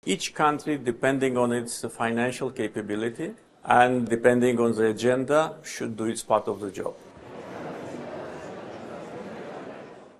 Each country, depending on its financial capability and depending on the agenda, should do its part of the job.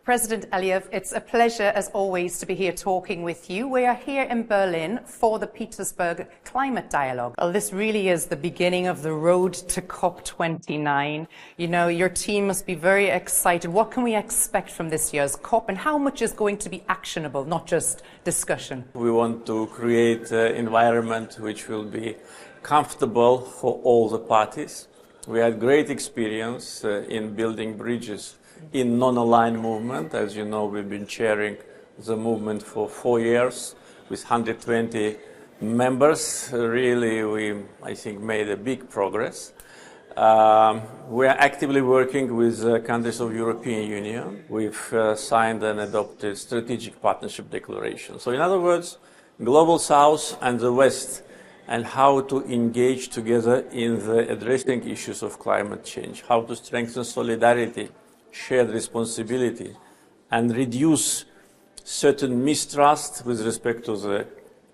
President Aliyev, it's a pleasure, as always, to be here talking with you. We are here in Berlin for the Petersburg Climate Dialogue. Well, this really is the beginning of the road to COP29. You know, your team must be very excited. What can we expect from this year's COP, and how much is going to be actionable, not just discussion? We want to create an environment which will be comfortable for all the parties. We had great experience in building bridges in non-aligned movement. As you know, we've been chairing the movement for 4 years with 120 members. Really, I think, made a big progress. We are actively working with countries of the European Union. We've signed and adopted strategic partnership declaration. So in other words, Global South and the West, and how to engage together in the addressing issues of climate change, how to strengthen solidarity, shared responsibility, and reduce certain mistrust with respect to the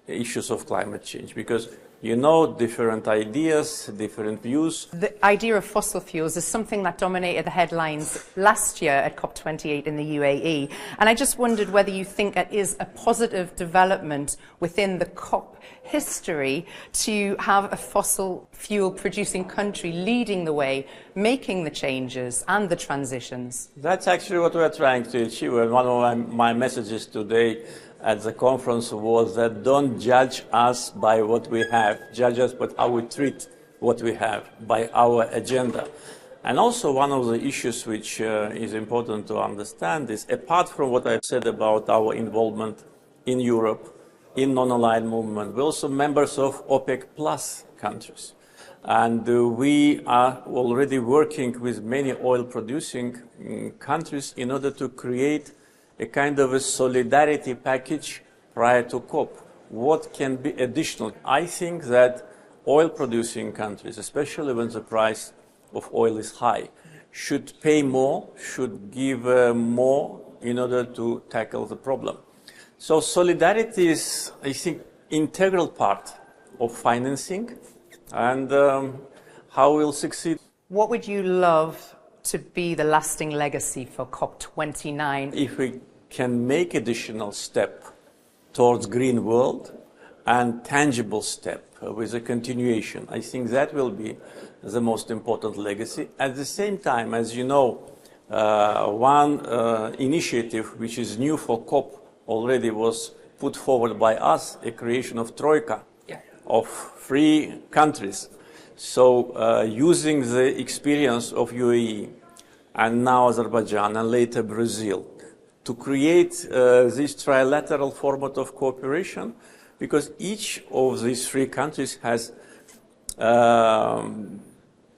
issues of climate change. Because, you know, different ideas, different views. The idea of fossil fuels is something that dominated the headlines last year at COP28 in the UAE. And I just wondered whether you think it is a positive development within the COP history to have a fossil fuel producing country leading the way, making the changes and the transitions. That's actually what we're trying to achieve. And one of my messages today at the conference was that don't judge us by what we have, judge us by how we treat what we have, by our agenda. And also one of the issues which is important to understand is, apart from what I've said about our involvement in Europe, in non-aligned movement, we're also members of OPEC Plus countries. And we are already working with many oil-producing countries in order to create a kind of a solidarity package prior to COP. What can be additional? I think that oil-producing countries, especially when the price of oil is high, should pay more, should give more in order to tackle the problem. So solidarity is, I think, integral part of financing and how we'll succeed. What would you love to be the lasting legacy for COP29? If we can make additional step towards green world and tangible step with a continuation, I think that will be the most important legacy. At the same time, as you know, one initiative which is new for COP already was put forward by us, a creation of Troika, of 3 countries. So using the experience of UAE and now Azerbaijan and later Brazil to create this trilateral format of cooperation, because each of these 3 countries has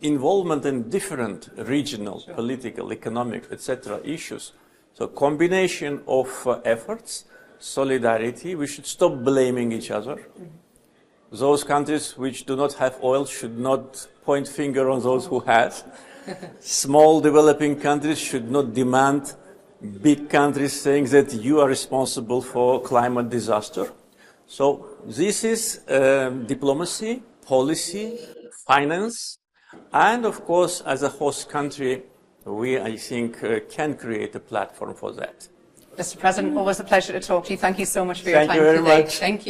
involvement in different regional, political, economic, etc. issues. So combination of efforts, solidarity, we should stop blaming each other. Those countries which do not have oil should not point finger on those who have. Small developing countries should not demand big countries saying that you are responsible for climate disaster. So this is diplomacy, policy, finance, and of course, as a host country, we, I think, can create a platform for that. Mr. President, always a pleasure to talk to you. Thank you so much for your time today. Thank you very much. Thank you.